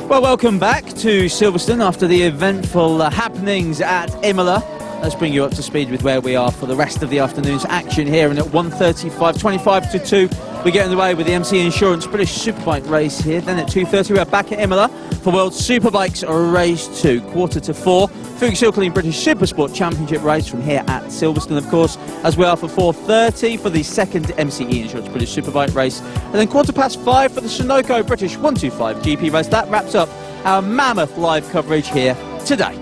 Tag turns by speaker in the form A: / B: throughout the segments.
A: Well, welcome back to Silverstone after the eventful happenings at Imola. Let's bring you up to speed with where we are for the rest of the afternoon's action here. And at 1:35, 25 to 2, we get underway with the MC Insurance British Superbike race here. Then at 2:30, we're back at Imola for World Superbikes Race 2. 3:45, Fuchs Clean British Supersport Championship race from here at Silverstone, of course, as we are for 4:30 for the second MCE Insurance British Superbike race. And then 5:15 for the Sunoco British 125 GP race. That wraps up our mammoth live coverage here today.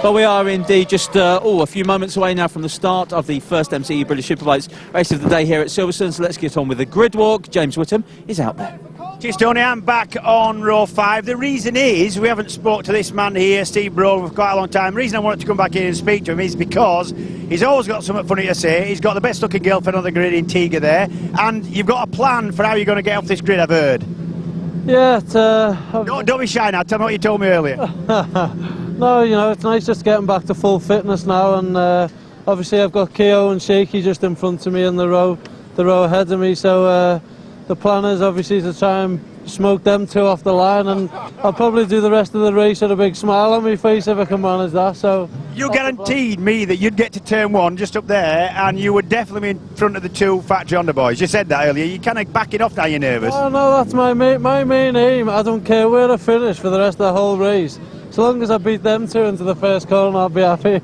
A: But we are indeed just a few moments away now from the start of the first MCE British Superbikes race of the day here at Silverstone. So let's get on with the grid walk. James Whittam is out there.
B: Cheers, Tony. I'm back on row 5. The reason is we haven't spoke to this man here, Steve Broad, for quite a long time. The reason I wanted to come back in and speak to him is because he's always got something funny to say. He's got the best looking girlfriend on the grid in Tiga there, and you've got a plan for how you're going to get off this grid, I've heard.
C: Yeah,
B: don't be shy now. Tell me what you told me earlier.
C: No, you know, it's nice just getting back to full fitness now, and obviously I've got Keogh and Shaky just in front of me in the row ahead of me, so the plan is obviously to try and smoke them two off the line, and I'll probably do the rest of the race with a big smile on my face if I can manage that. So
B: you guaranteed me that you'd get to turn 1 just up there, and you would definitely be in front of the two factory Honda boys. You said that earlier. You kind of back it off now. You're nervous.
C: Oh no, that's my main aim. I don't care where I finish for the rest of the whole race. As long as I beat them two into the first corner, I'll be happy.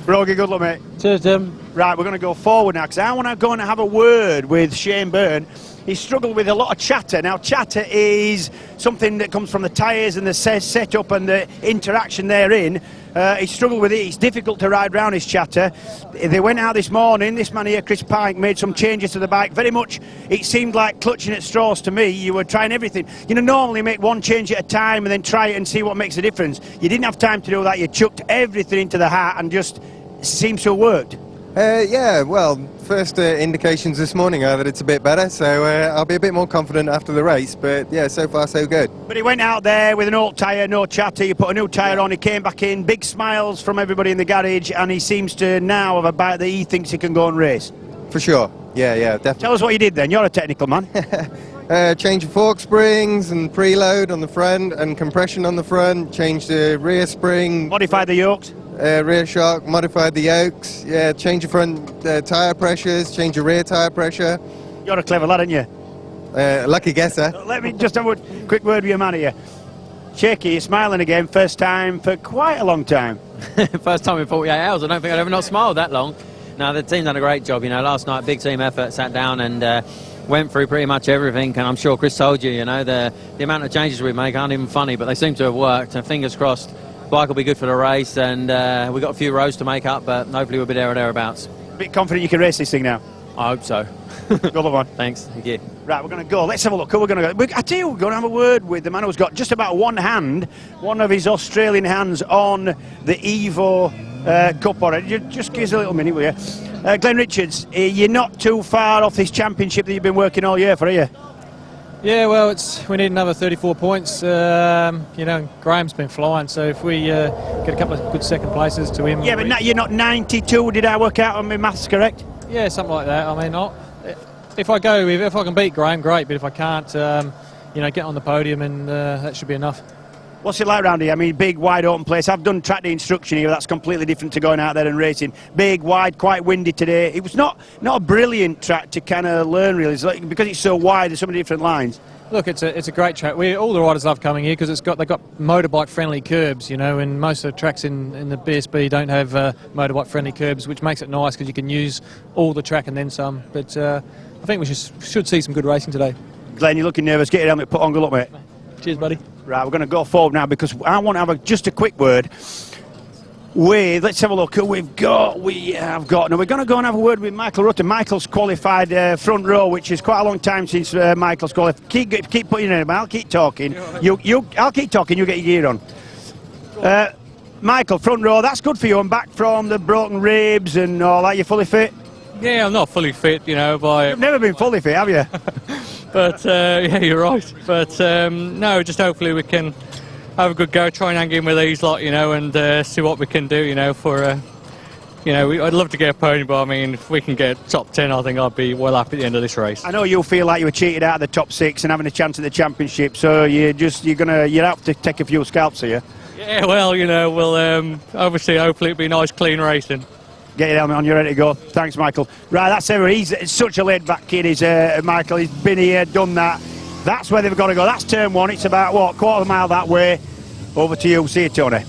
B: Rogie, good luck, mate.
C: Cheers, Jim.
B: Right, we're going to go forward now, because I want to go and have a word with Shane Byrne. He's struggled with a lot of chatter. Now, chatter is something that comes from the tyres and the setup and the interaction therein. He struggled with it. It's difficult to ride round his chatter. They went out this morning. This man here, Chris Pike, made some changes to the bike. Very much, it seemed like clutching at straws to me. You were trying everything. You know, normally make one change at a time and then try it and see what makes a difference. You didn't have time to do that. You chucked everything into the hat and just seems to have worked.
D: Yeah, well, first indications this morning are that it's a bit better, so I'll be a bit more confident after the race, but yeah, so far so good.
B: But he went out there with an old tyre, no chatter, you put a new tyre on, he came back in, big smiles from everybody in the garage, and he seems to now have a bite that he thinks he can go and race.
D: For sure, yeah, definitely.
B: Tell us what you did then, you're a technical man.
D: Change of fork springs and preload on the front and compression on the front, changed the rear spring.
B: Modified the yokes.
D: Rear shock, modified the yokes, yeah, change your front tyre pressures, change your rear tyre pressure.
B: You're a clever lad, aren't you?
D: Lucky guesser.
B: Let me just have a quick word with your man here. Shaky, you're smiling again, first time for quite a long time.
E: First time in 48 hours, I don't think I've ever not smiled that long. No, the team done a great job, you know, last night, big team effort, sat down and went through pretty much everything, and I'm sure Chris told you, you know, the amount of changes we make aren't even funny, but they seem to have worked, and fingers crossed. Bike will be good for the race, and we've got a few rows to make up, but hopefully we'll be there or thereabouts.
B: A bit confident you can race this thing now?
E: I hope so.
B: Good luck, man.
E: Thanks. Thank you.
B: Right, we're going to go. Let's have a look. Who we're going to go. I tell you, we're going to have a word with the man who's got just about one of his Australian hands on the Evo Cup already. Just give us a little minute, will you? Glenn Richards, you're not too far off this championship that you've been working all year for, are you?
F: Yeah, well, we need another 34 points. You know, Graham's been flying, so if we get a couple of good second places to him...
B: Yeah, but you're not 92, did I work out on my maths correct?
F: Yeah, something like that. I mean, if I can beat Graham, great, but if I can't, you know, get on the podium, and that should be enough.
B: What's it like round here? I mean, big, wide open place. I've done track day instruction here, that's completely different to going out there and racing. Big, wide, quite windy today. It was not a brilliant track to kind of learn, really. It's like, because it's so wide, there's so many different lines.
F: Look, it's a great track. All the riders love coming here because they've got motorbike-friendly curbs, you know, and most of the tracks in the BSB don't have motorbike-friendly curbs, which makes it nice because you can use all the track and then some. But I think we should see some good racing today.
B: Glenn, you're looking nervous. Get your helmet put on. Good luck, mate.
F: Cheers, buddy.
B: Right, we're going to go forward now because I want to have just a quick word with, let's have a look who we've got. Now we're going to go and have a word with Michael Rutter. Michael's qualified front row, which is quite a long time since Michael's qualified. Keep putting it in, I'll keep talking. I'll keep talking, you get your gear on. Michael, front row, that's good for you. I'm back from the broken ribs and all that. You fully fit?
G: Yeah, I'm not fully fit, you know.
B: You've never been fully fit, have you?
G: But yeah, you're right. But no, just hopefully we can have a good go, try and hang in with these lot, you know, and see what we can do, you know, for I'd love to get a podium, but I mean, if we can get top 10, I think I'd be well happy at the end of this race.
B: I know you feel like you were cheated out of the top 6 and having a chance at the championship, so you're out to take a few scalps here.
G: Yeah, well, we'll obviously, hopefully, it'll be nice, clean racing.
B: Get your helmet on, you're ready to go. Thanks, Michael. Right, that's everyone. He's such a laid-back kid, Michael. He's been here, done that. That's where they've got to go. That's turn 1. It's about, quarter of a mile that way. Over to you. See you, Tony.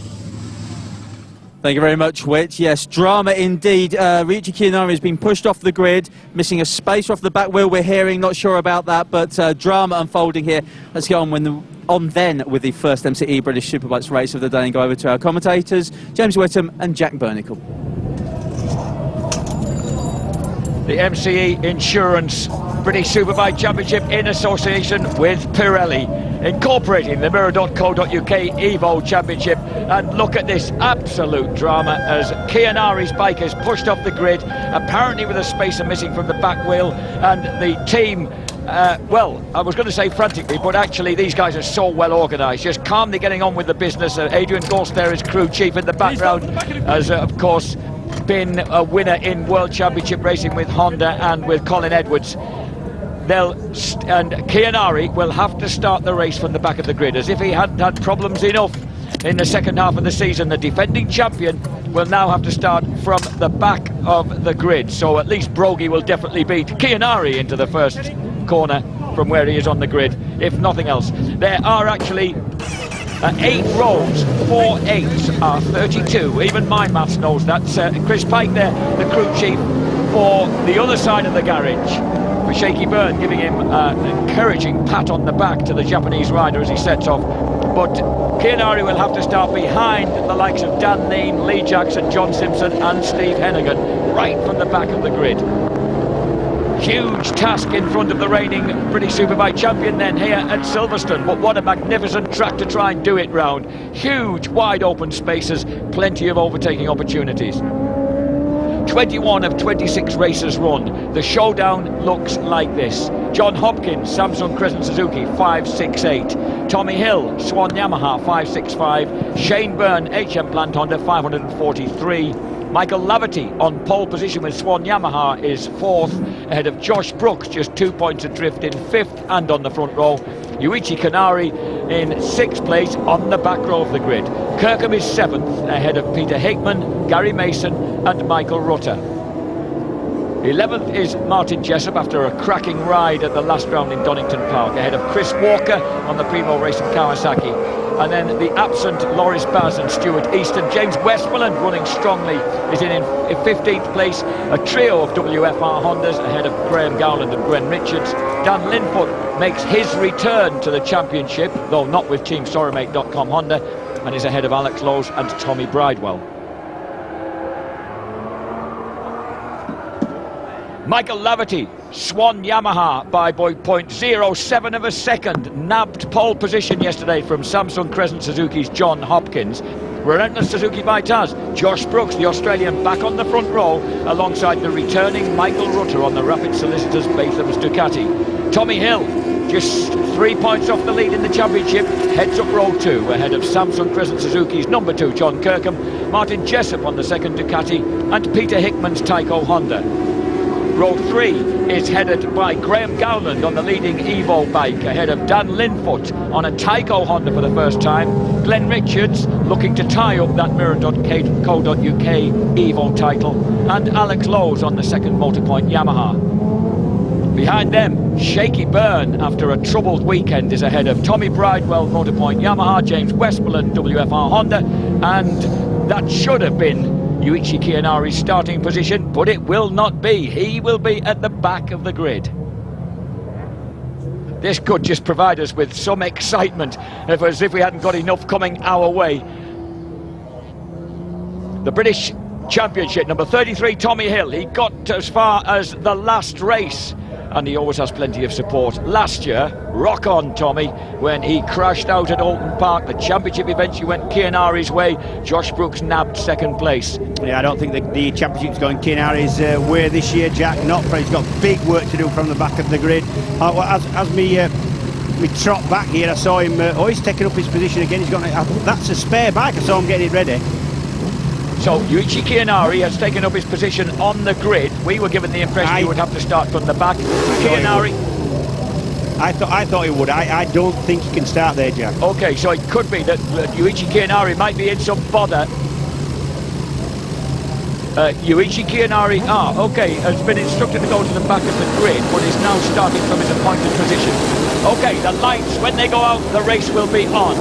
A: Thank you very much, Whit. Yes, drama indeed. Ryuichi Kiyanari has been pushed off the grid, missing a space off the back wheel, we're hearing. Not sure about that, but drama unfolding here. Let's get on then with the first MCE British Superbikes race of the day and go over to our commentators, James Whittam and Jack Bernicle.
H: The MCE Insurance British Superbike Championship in association with Pirelli, incorporating the Mirror.co.uk Evo Championship. And look at this absolute drama as Kiyanari's bike is pushed off the grid, apparently with a spacer missing from the back wheel, and the team, well, I was going to say frantically, but actually these guys are so well organised, just calmly getting on with the business. Adrian Ghost there is crew chief in the background, as of course been a winner in World Championship racing with Honda and with Colin Edwards. And Kiyanari will have to start the race from the back of the grid, as if he hadn't had problems enough in the second half of the season. The defending champion will now have to start from the back of the grid, so at least Brogy will definitely beat Kiyanari into the first corner from where he is on the grid, if nothing else. There are actually 8 rows. 4 8s are 32. Even my maths knows that. Chris Pike there, the crew chief for the other side of the garage, for Shaky Byrne, giving him an encouraging pat on the back to the Japanese rider as he sets off. But Kiyanari will have to start behind the likes of Dan Lean, Lee Jackson, John Simpson and Steve Hennigan, right from the back of the grid. Huge task in front of the reigning British Superbike champion then here at Silverstone, but what a magnificent track to try and do it round. Huge wide open spaces, plenty of overtaking opportunities. 21 of 26 races run. The showdown looks like this. John Hopkins, Samsung Crescent Suzuki 568. Tommy Hill, Swan Yamaha 565. Shane Byrne, HM Plant Honda 543. Michael Laverty on pole position with Swan Yamaha is 4th, ahead of Josh Brooks, just 2 points adrift in 5th and on the front row. Yuichi Kiyanari in 6th place on the back row of the grid. Kirkham is 7th, ahead of Peter Hickman, Gary Mason and Michael Rutter. 11th is Martin Jessup after a cracking ride at the last round in Donington Park, ahead of Chris Walker on the Primo Racing Kawasaki. And then the absent Loris Baz and Stuart Easton. James Westmoreland running strongly is in 15th place. A trio of WFR Hondas ahead of Graham Gowland and Gwen Richards. Dan Linfoot makes his return to the championship, though not with Team Soramate.com Honda, and is ahead of Alex Lowes and Tommy Bridewell. Michael Laverty, Swan Yamaha by 0.07 of a second, nabbed pole position yesterday from Samsung Crescent Suzuki's John Hopkins. Relentless Suzuki by Taz, Josh Brooks, the Australian, back on the front row alongside the returning Michael Rutter on the Rapid Solicitors Batham's Ducati. Tommy Hill, just 3 points off the lead in the championship, heads up row 2 ahead of Samsung Crescent Suzuki's number 2 John Kirkham, Martin Jessup on the second Ducati and Peter Hickman's Tyco Honda. Row 3 is headed by Graham Gowland on the leading Evo bike, ahead of Dan Linfoot on a Tyco Honda for the first time. Glenn Richards looking to tie up that Mirror.co.uk Evo title, and Alex Lowes on the second Motorpoint Yamaha. Behind them, Shaky Byrne, after a troubled weekend, is ahead of Tommy Bridewell, Motorpoint Yamaha, James Westmoreland, WFR Honda, and that should have been Yuichi Kiyanari's starting position, but it will not be. He will be at the back of the grid. This could just provide us with some excitement, as if we hadn't got enough coming our way. The British Championship, number 33, Tommy Hill. He got as far as the last race, and he always has plenty of support. Last year, rock on Tommy, when he crashed out at Alton Park. The championship eventually went Kiyanari's way. Josh Brooks nabbed second place.
B: Yeah, I don't think the championship's going Kiyanari's way this year, Jack. Not for, he's got big work to do from the back of the grid. As we trot back here, I saw him. He's taking up his position again. He's got that's a spare bike. I saw him getting it ready.
H: So Yuichi Kianari has taken up his position on the grid. We were given the impression he would have to start from the back. Kianari.
B: I thought he would. I don't think he can start there, Jack.
H: Okay, so it could be that Yuichi Kianari might be in some bother. Yuichi Kianari, okay, has been instructed to go to the back of the grid, but is now starting from his appointed position. Okay, the lights, when they go out, the race will be on.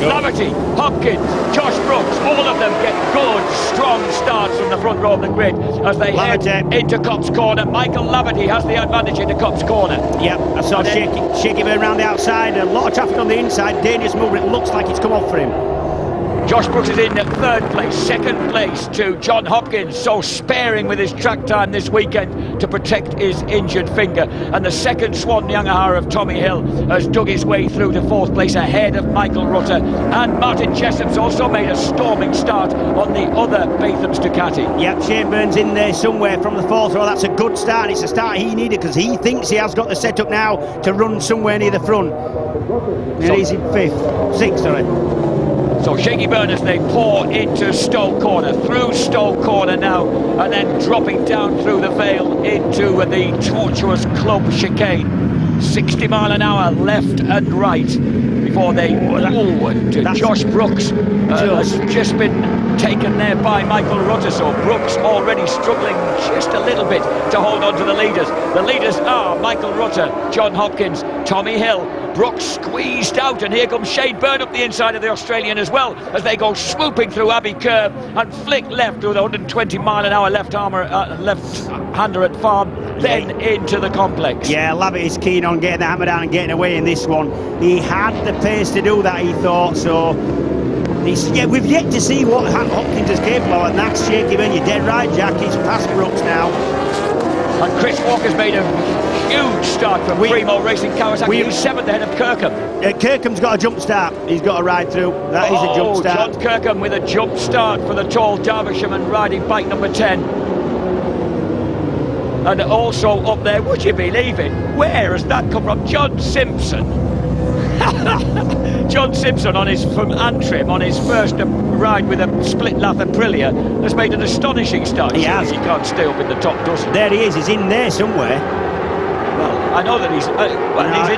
H: Laverty, Hopkins, Josh Brooks, all of them get good, strong starts from the front row of the grid as they head into Cops Corner. Michael Laverty has the advantage into Cops Corner.
B: Yep, I saw shaky burn around the outside, a lot of traffic on the inside, dangerous movement, it looks like it's come off for him.
H: Josh Brooks is in third place, second place to John Hopkins, so sparing with his track time this weekend to protect his injured finger. And the second Swan Yamaha of Tommy Hill has dug his way through to fourth place ahead of Michael Rutter. And Martin Jessop's also made a storming start on the other Batham's Ducati.
B: Yep, Shane Byrne's in there somewhere from the fourth row. That's a good start. It's a start he needed because he thinks he has got the setup now to run somewhere near the front. And he's in sixth, sorry.
H: So Shaky Byrne as they pour into Stowe Corner, through Stowe Corner now, and then dropping down through the Vale into the tortuous club chicane. 60 mile an hour left and right before they forward to Josh Brooks. Has just been taken there by Michael Rutter, so Brooks already struggling just a little bit to hold on to the leaders. The leaders are Michael Rutter, John Hopkins, Tommy Hill. Brooks squeezed out, and here comes Shane Byrne up the inside of the Australian as well as they go swooping through Abbey Curve and flick left with 120 mile an hour left-hander at Farm, then into the complex.
B: Yeah, Lavitt is keen on getting the hammer down and getting away in this one. He had the pace to do that, he thought, so we've yet to see what Hopkins is capable of, and that's Shaky Byrne. You're dead right, Jack. He's past Brooks now.
H: And Chris Walker's made a huge start from Primo Racing Kawasaki. He's seventh ahead of Kirkham.
B: Kirkham's got a jump start. He's got to ride through. That is a jump start.
H: John Kirkham with a jump start for the tall Derbyshire riding bike number 10. And also up there, would you believe it? Where has that come from? John Simpson. John Simpson from Antrim on his first ride with a split lap Aprilia has made an astonishing start. He has. He can't stay up in the top dozen.
B: There he is. He's in there somewhere.
H: Well, I know that he's he's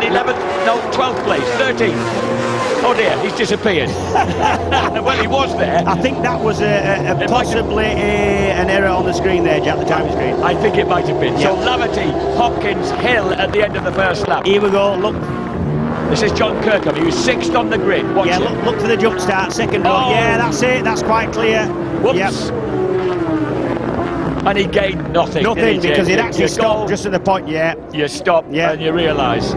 H: in 11th, no, 12th place, 13th. Oh dear, he's disappeared. Well, he was there.
B: I think that was possibly an error on the screen there, Jack, the timing screen.
H: I think it might have been. Yeah. So Laverty, Hopkins, Hill at the end of the first lap.
B: Here we go, look.
H: This is John Kirkham, he was sixth on the grid. Watch it.
B: Look for the jump start, second row. Yeah, that's it, that's quite clear.
H: Whoops.
B: Yep.
H: And he gained nothing.
B: Nothing, because he'd actually stopped just at the point, You stop and you realise.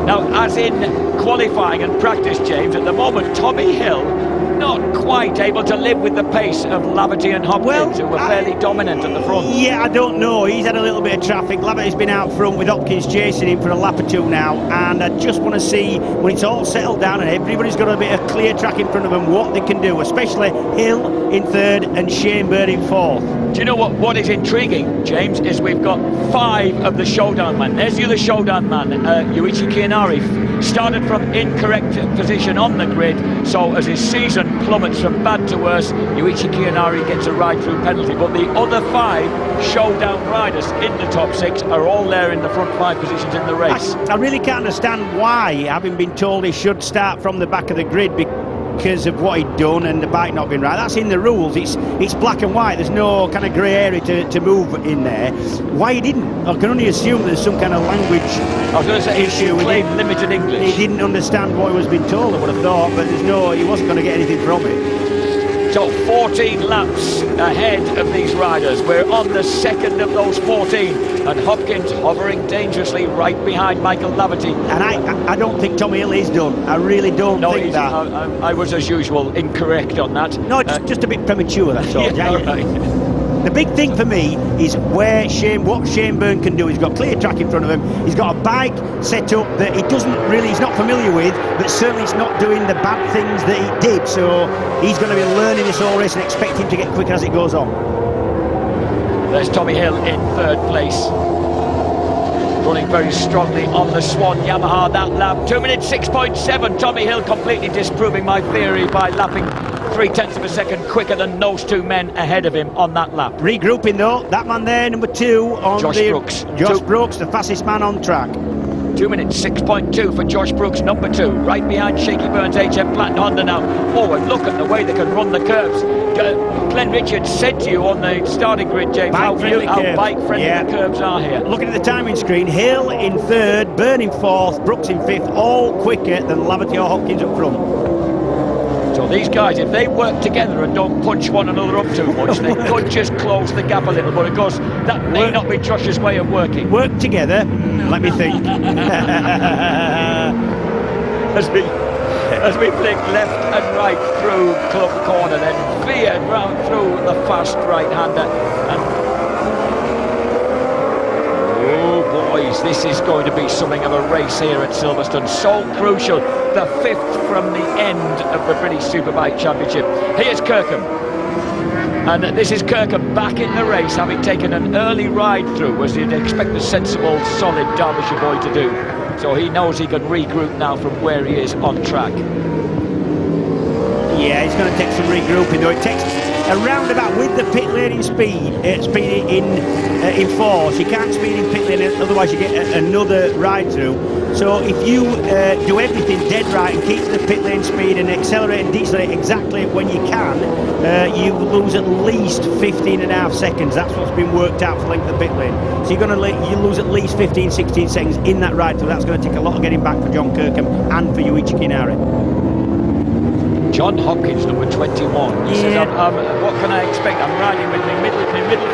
B: Now, as in qualifying and practice, James, at the moment, Tommy Hill not quite able to live with the pace of Laverty and Hopkins, who were fairly dominant at the front. Yeah, I don't know. He's had a little bit of traffic. Laverty's been out front with Hopkins chasing him for a lap or two now, and I just want to see, when it's all settled down and everybody's got a bit of clear track in front of them, what they can do, especially Hill in third and Shane Byrne in fourth.
H: Do you know what is intriguing, James, is we've got 5 of the showdown man. There's the other showdown man, Yuichi Kianari, started from incorrect position on the grid, so as his season plummets from bad to worse, Yuichi Kianari gets a ride-through penalty. But the other 5 showdown riders in the top 6 are all there in the front 5 positions in the race.
B: I really can't understand why, having been told he should start from the back of the grid, because of what he'd done and the bike not being right. That's in the rules. It's black and white. There's no kind of grey area to move in there. Why he didn't? I can only assume there's some kind of language
H: I was going to say
B: issue.
H: He played limited English.
B: He didn't understand what he was being told, I would have thought, but he wasn't going to get anything from it.
H: So 14 laps ahead of these riders. We're on the second of those 14, and Hopkins hovering dangerously right behind Michael Laverty.
B: And I don't think Tommy Hill is done. I really don't think that.
H: I was, as usual, incorrect on that.
B: No, just a bit premature, that's all.
H: Yeah, right.
B: The big thing for me is what Shane Byrne can do. He's got clear track in front of him. He's got a bike set up that he's not familiar with, but certainly he's not doing the bad things that he did. So he's going to be learning this whole race and expect him to get quicker as it goes on.
H: There's Tommy Hill in third place, running very strongly on the Swan Yamaha that lap. 2 minutes 6.7. Tommy Hill completely disproving my theory by lapping 3/10 of a second quicker than those two men ahead of him on that lap.
B: Regrouping though, that man there, number 2 on
H: Josh Brooks.
B: Josh Brooks, the fastest man on track.
H: 2 minutes 6.2 for Josh Brooks, number 2, right behind Shaky Burns, HM Platinum Honda now. Oh, and look at the way they can run the curves. Glenn Richards said to you on the starting grid, James, how bike-friendly the curves are here.
B: Looking at the timing screen, Hill in 3rd, Byrne in 4th, Brooks in 5th, all quicker than Laverty or Hopkins up front.
H: So these guys, if they work together and don't punch one another up too much, they could just close the gap a little. But of course, that may not be Josh's way of working.
B: Work together, let me think.
H: As we flick left and right through Club Corner, then veered round through the fast right-hander. And oh boys, this is going to be something of a race here at Silverstone. So crucial, the 5th from the end of the British Superbike Championship. Here's Kirkham. And this is Kirkham back in the race, having taken an early ride through, as you'd expect a sensible, solid Derbyshire boy to do. So he knows he can regroup now from where he is on track.
B: Yeah, he's going to take some regrouping though. It takes a roundabout with the pit lane in speed in force. You can't speed in pit lane, otherwise you get another ride through. So if you do everything dead right and keep the pit lane speed and accelerate and decelerate exactly when you can, you lose at least 15.5 seconds. That's what's been worked out for length of the pit lane. So you're going to you lose at least 15, 16 seconds in that ride through. That's going to take a lot of getting back for John Kirkham and for Yuichi Kinari.
H: John Hopkins, number 21. He says, what can I expect? I'm riding with my middle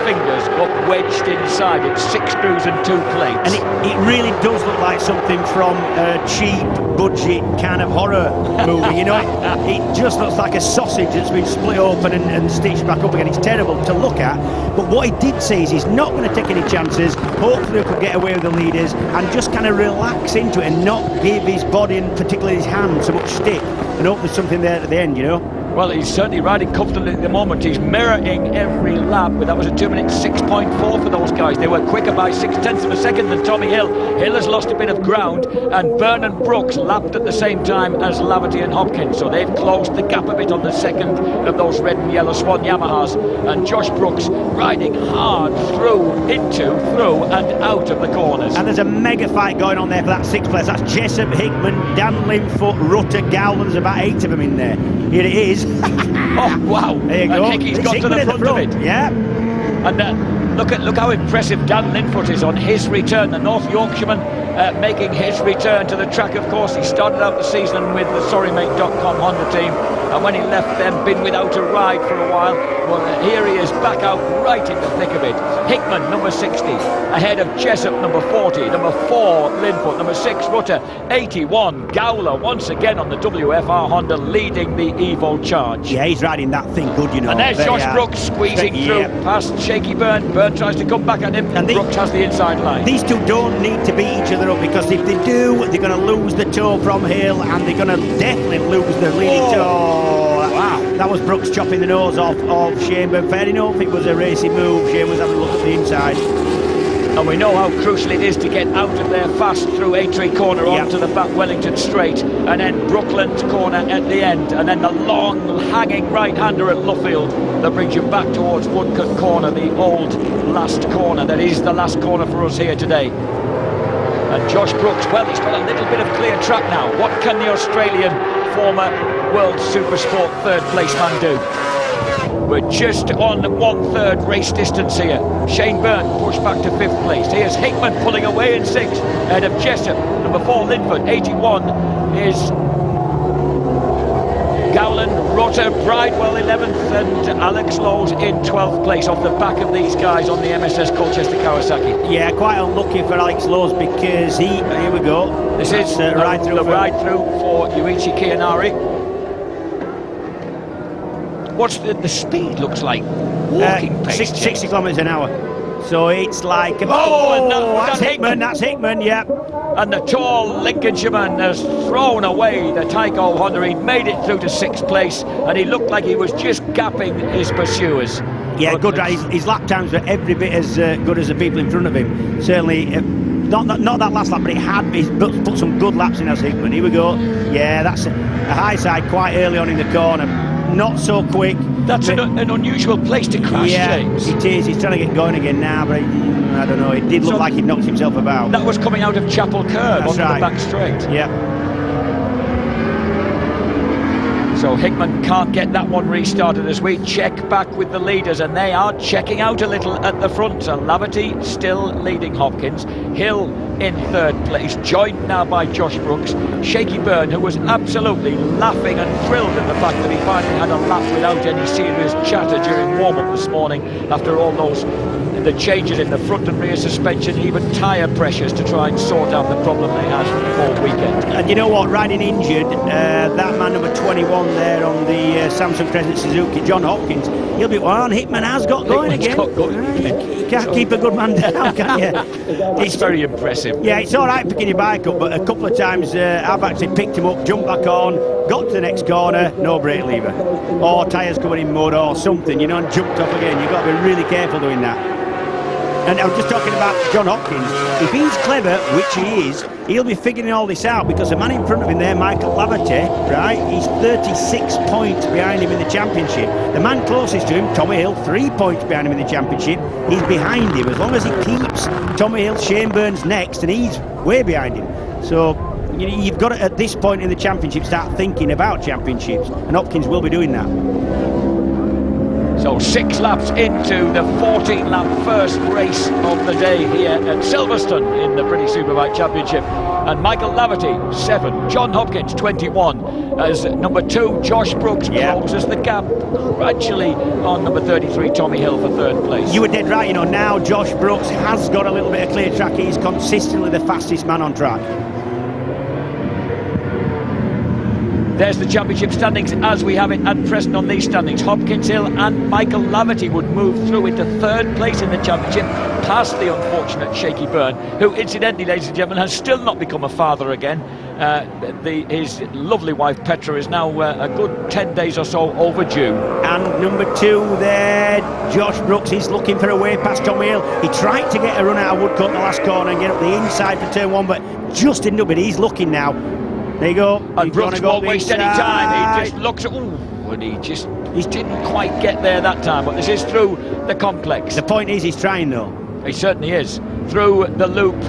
H: fingers up wedged inside. It's 6 screws and 2 plates.
B: And it really does look like something from a cheap, budget kind of horror movie, you know? It just looks like a sausage that's been split open and stitched back up again. It's terrible to look at. But what he did say is he's not going to take any chances. Hopefully he could get away with the leaders and just kind of relax into it and not give his body, and particularly his hand, so much stick. And hope there's something there at the end, you know?
H: Well, he's certainly riding comfortably at the moment. He's mirroring every lap, but that was a 2 minutes 6.4 for those guys. They were quicker by 0.6 of a second than Tommy Hill. Hill has lost a bit of ground, and Byrne and Brooks lapped at the same time as Laverty and Hopkins. So they've closed the gap a bit on the second of those red and yellow Swan Yamahas. And Josh Brooks riding hard through, and out of the corners.
B: And there's a mega fight going on there for that 6th place. That's Jessup, Hickman, Dan Linfoot, Rutter, Gowland. There's about 8 of them in there. Here it is.
H: Oh wow!
B: There you go.
H: I think he's got to the front of it.
B: Yeah.
H: And look how impressive Dan Linfoot is on his return. The North Yorkshireman making his return to the track. Of course, he started out the season with the SorryMate.com Honda team, and when he left them, been without a ride for a while. Well, here he is back out right in the thick of it. Hickman, number 60, ahead of Jessup, number 40, number 4, Linfoot, number 6, Rutter, 81, Gowler, once again on the WFR Honda, leading the Evo charge.
B: Yeah, he's riding that thing good, you know.
H: And there's Josh Brooks squeezing through past Shaky Byrne. Byrne tries to come back at him, and Brooks has the inside line.
B: These two don't need to beat each other up, because if they do, they're going to lose the toe from Hill, and they're going to definitely lose the leading toe. Wow. That was Brooks chopping the nose off of Shane, but fair enough, it was a racy move. Shane was having a look at the inside.
H: And we know how crucial it is to get out of there fast through A-Tree Corner onto the back Wellington Straight, and then Brooklands Corner at the end, and then the long hanging right-hander at Luffield that brings you back towards Woodcut Corner, the old last corner that is the last corner for us here today. And Josh Brooks, well, he's got a little bit of clear track now. What can the Australian former World Supersport third place man do? We're just on 1/3 race distance here. Shane Byrne pushed back to 5th place. Here's Hickman pulling away in 6th, ahead of Jessup. Number 4, Linfoot. 81 is Gowland, Rutter, Bridewell 11th, and Alex Lowe's in 12th place off the back of these guys on the MSS Colchester Kawasaki.
B: Yeah, quite unlucky for Alex Lowe's, because here we go.
H: This is the ride through for Yuichi Kinari. What's the speed looks like? Walking pace.
B: 60 kilometres an hour. So it's like...
H: that's
B: Hickman, that's Hickman, yeah.
H: And the tall Lincolnshireman has thrown away the Tyco Honda. He made it through to 6th place, and he looked like he was just gapping his pursuers.
B: Yeah, good ride. His lap times were every bit as good as the people in front of him. Certainly, not that last lap, but he's put some good laps in as Hickman. Here we go. Yeah, that's a high side quite early on in the corner. not so quick.
H: That's an unusual place to crash,
B: Yeah,
H: James.
B: it is. He's trying to get going again now, but I don't know. It did look like he'd knocked himself about.
H: That was coming out of Chapel Curve onto the back straight.
B: Yeah.
H: So Hickman can't get that one restarted as we check back with the leaders, and they are checking out a little at the front. So Laverty still leading Hopkins. Hill in third place, joined now by Josh Brooks. Shaky Byrne, who was absolutely laughing and thrilled at the fact that he finally had a lap without any serious chatter during warm-up this morning after all those the changes in the front and rear suspension, even tyre pressures to try and sort out the problem they had all weekend.
B: And you know what, riding injured, that man number 21 there on the Samsung Crescent Suzuki, John Hopkins, he'll be on. Hickman has got going again. You can't keep a good man down, can you?
H: It's very impressive.
B: Yeah, it's all right picking your bike up, but a couple of times I've actually picked him up, jumped back on, got to the next corner, no brake lever, or tyres covered in mud or something, you know, and jumped off again. You've got to be really careful doing that. And I was just talking about John Hopkins. If he's clever, which he is, he'll be figuring all this out, because the man in front of him there, Michael Laverty, right, he's 36 points behind him in the championship. The man closest to him, Tommy Hill, 3 points behind him in the championship. He's behind him. As long as he keeps Tommy Hill, Shane Byrne's next, and he's way behind him. So you've got to, at this point in the championship, start thinking about championships, and Hopkins will be doing that.
H: So 6 laps into the 14-lap first race of the day here at Silverstone in the British Superbike Championship. And Michael Laverty, 7. John Hopkins, 21. As number 2, Josh Brooks closes the gap gradually on number 33, Tommy Hill, for third place.
B: You were dead right, you know, now Josh Brooks has got a little bit of clear track. He's consistently the fastest man on track.
H: There's the championship standings as we have it at present on these standings. Hopkins, Hill and Michael Laverty would move through into third place in the championship, past the unfortunate Shaky Byrne, who incidentally, ladies and gentlemen, has still not become a father again. His lovely wife Petra is now a good 10 days or so overdue.
B: And number 2 there, Josh Brooks, is looking for a way past Tommy Hill. He tried to get a run out of Woodcote in the last corner and get up the inside for turn 1, but just didn't do it. He's looking now. There you go.
H: And Brooks won't waste any time. He just looks at, and he didn't quite get there that time, but this is through the complex.
B: The point is, he's trying though.
H: He certainly is. Through the loop.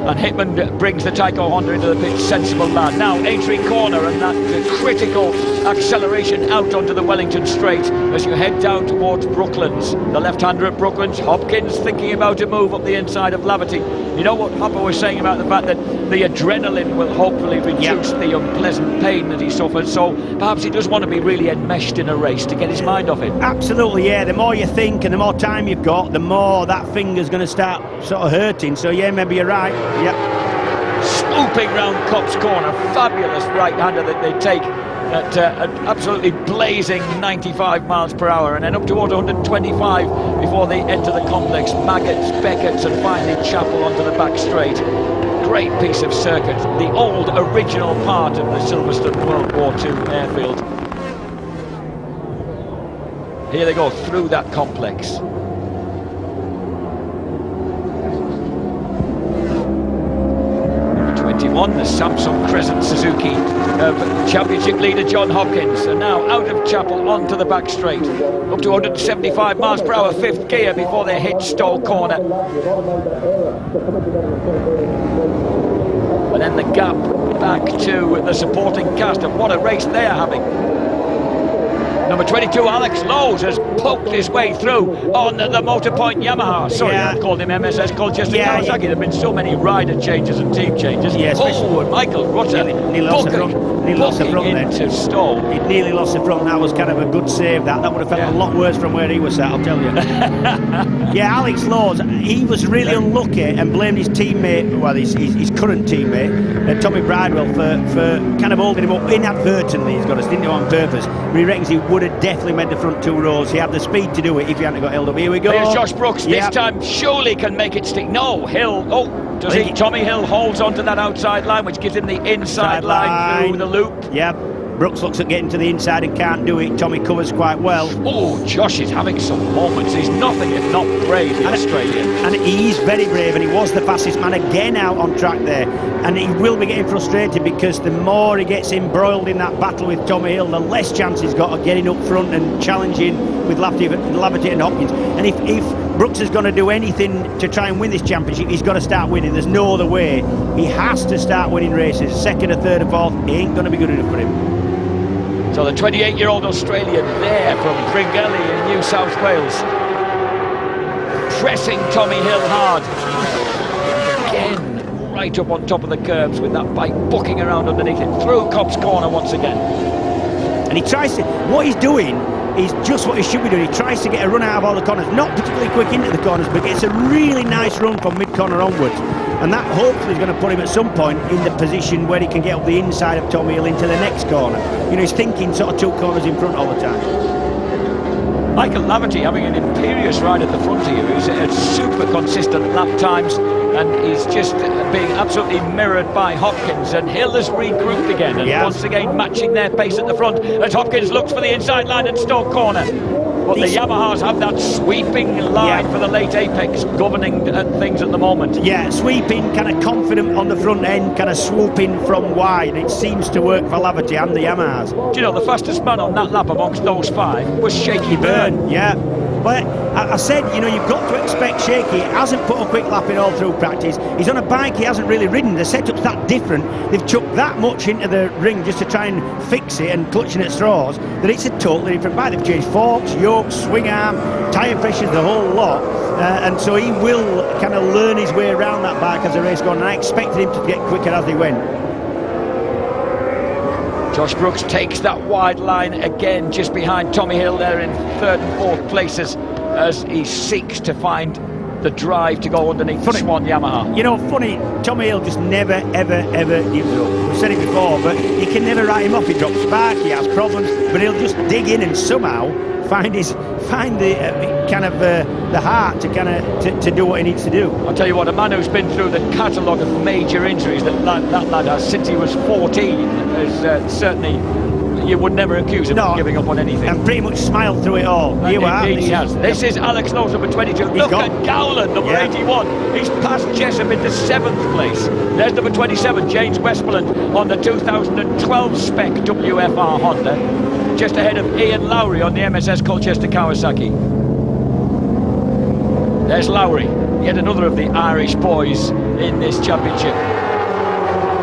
H: And Hickman brings the Tyco Honda into the pit, sensible lad. Now entering corner, and that critical acceleration out onto the Wellington Straight as you head down towards Brooklands. The left-hander at Brooklands, Hopkins thinking about a move up the inside of Laverty. You know what Hopper was saying about the fact that the adrenaline will hopefully reduce the unpleasant pain that he suffers, so perhaps he does want to be really enmeshed in a race to get his mind off it.
B: Absolutely, yeah. The more you think and the more time you've got, the more that finger's going to start sort of hurting. So yeah, maybe you're right. Yep.
H: Swooping round Cops Corner, fabulous right-hander that they take at absolutely blazing 95 miles per hour, and then up towards 125 before they enter the complex. Maggots, Beckett's and finally Chapel onto the back straight. Great piece of circuit, the old original part of the Silverstone World War II airfield. Here they go through that complex. The Samsung Crescent Suzuki of championship leader John Hopkins, and now out of Chapel onto the back straight, up to 175 miles per hour, 5th gear before they hit Stowe Corner. And then the gap back to the supporting cast, and what a race they are having. Number 22, Alex Lowe's, has poked his way through on the Motorpoint Yamaha. Sorry, I called him MSS, called just Kawasaki. There have been so many rider changes and team changes.
B: Yeah,
H: and Michael Rutter booking into Stowe.
B: He nearly lost the front. That was kind of a good save. That would have felt a lot worse from where he was at, I'll tell you. Yeah, Alex Lowe's, he was really unlucky and blamed his teammate, well, his current teammate, Tommy Bridewell, for kind of holding him up inadvertently. He's got us, didn't do it on purpose. But he reckons he would have definitely made the front 2 rows. He had the speed to do it if he hadn't got held up. Here we go.
H: Here's Josh Brooks. This time surely can make it stick. No, Hill. Oh, does he? Tommy Hill holds onto that outside line, which gives him the inside line through the loop.
B: Yep. Brooks looks at getting to the inside and can't do it. Tommy covers quite well.
H: Oh, Josh is having some moments. He's nothing if not brave, the Australian.
B: And he is very brave, and he was the fastest man again out on track there. And he will be getting frustrated because the more he gets embroiled in that battle with Tommy Hill, the less chance he's got of getting up front and challenging with Laverty and Hopkins. And if Brooks is going to do anything to try and win this championship, he's got to start winning. There's no other way. He has to start winning races. Second or third or fourth, ain't going to be good enough for him.
H: So the 28-year-old Australian there from Bringelly in New South Wales, pressing Tommy Hill hard. Again, right up on top of the curbs with that bike bucking around underneath it, through Cobb's corner once again.
B: And he tries to, what he's doing is just what he should be doing. He tries to get a run out of all the corners, not particularly quick into the corners, but gets a really nice run from mid-corner onwards. And that hopefully is going to put him at some point in the position where he can get up the inside of Tommy Hill into the next corner. You know, he's thinking sort of 2 corners in front all the time.
H: Michael Laverty having an imperious ride at the front here. He's at super consistent lap times, and he's just being absolutely mirrored by Hopkins. And Hill has regrouped again, and once again matching their pace at the front as Hopkins looks for the inside line at Stoke corner. But the Yamahas have that sweeping line for the late apex governing things at the moment.
B: Yeah, sweeping, kind of confident on the front end, kind of swooping from wide. It seems to work for Laverty and the Yamahas.
H: Do you know, the fastest man on that lap amongst those 5 was Shaky Byrne.
B: Yeah. But I said, you know, you've got to expect Shaky. He hasn't put a quick lap in all through practice. He's on a bike he hasn't really ridden. The setup's that different. They've chucked that much into the ring just to try and fix it and clutching at straws that it's a totally different bike. They've changed forks, yokes, swing arm, tyre pressures, the whole lot. And so he will kind of learn his way around that bike as the race goes on. And I expected him to get quicker as they went.
H: Josh Brooks takes that wide line again, just behind Tommy Hill there in 3rd and 4th places as he seeks to find the drive to go underneath the Swan Yamaha.
B: You know, funny, Tommy Hill just never, ever, ever gives up. We've said it before, but you can never write him off. He drops back, he has problems, but he'll just dig in and somehow find the kind of the heart to kind of to do what he needs to do.
H: I'll tell you what, a man who's been through the catalogue of major injuries that lad has since he was 14 is certainly, you would never accuse him of giving up on anything.
B: And pretty much smiled through it all.
H: Indeed he has. This is Alex Knowles, number 22. Look at Gowland, number 81. He's passed Jessup into 7th place. There's number 27, James Westmoreland, on the 2012 spec WFR Honda. Just ahead of Ian Lowry on the MSS Colchester Kawasaki. There's Lowry, yet another of the Irish boys in this championship.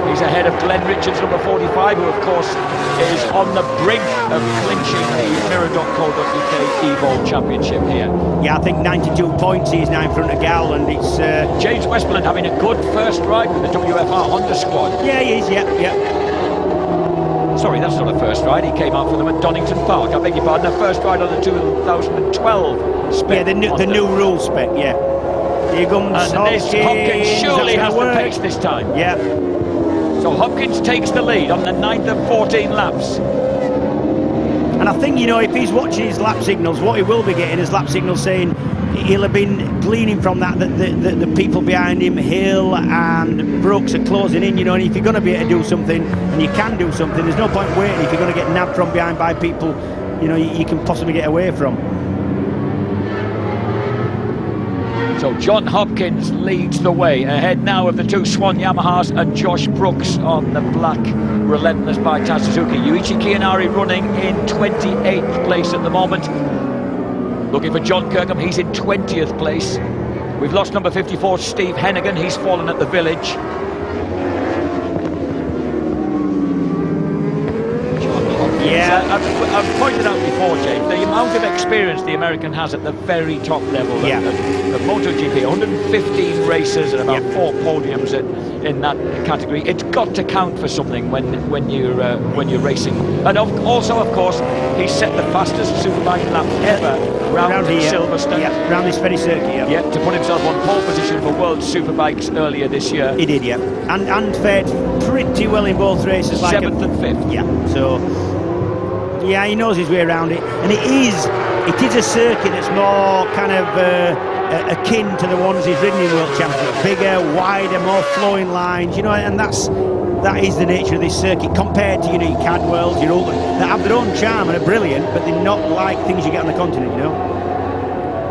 H: He's ahead of Glenn Richards, number 45, who of course is on the brink of clinching the Mirror.co.uk Evo Championship here.
B: Yeah, I think 92 points he is now in front of Gowland. It's
H: James Westmoreland having a good first ride with the WFR Honda squad.
B: Yeah, he is, yeah.
H: Sorry, that's not a first ride. He came out for them at Donington Park. I beg your pardon, a first ride on the 2012 spec.
B: Yeah, the new rule spec, yeah. Here comes
H: Hopkins surely has the pace this time.
B: Yeah.
H: So Hopkins takes the lead on the 9th of 14 laps.
B: And I think, you know, if he's watching his lap signals, what he will be getting is lap signals saying he'll have been gleaning from that the people behind him, Hill and Brooks, are closing in, you know, and if you're going to be able to do something, and you can do something, there's no point waiting. If you're going to get nabbed from behind by people, you know, you can possibly get away from.
H: So John Hopkins leads the way, ahead now of the 2 Swan Yamahas and Josh Brooks on the black Relentless by Taz Suzuki. Yuichi Kiyanari running in 28th place at the moment. Looking for John Kirkham, he's in 20th place. We've lost number 54, Steve Hennigan, he's fallen at the village.
B: Yeah,
H: I've pointed out before, James, the amount of experience the American has at the very top level.
B: Yeah.
H: Of MotoGP, 115 races and about 4 podiums in that category. It's got to count for something when you're racing. And also, of course, he set the fastest Superbike lap ever round Silverstone.
B: Yeah, round this very circuit.
H: Yeah, to put himself on pole position for World Superbikes earlier this year.
B: He did, yeah, and fared pretty well in both races.
H: 7th and 5th.
B: Yeah, so. Yeah, he knows his way around it, and it is a circuit that's more kind of akin to the ones he's ridden in World Championship. Bigger, wider, more flowing lines, you know, and that's that is the nature of this circuit compared to, you know, your Cadwells, your Ultra, that have their own charm and are brilliant, but they're not like things you get on the continent, you know.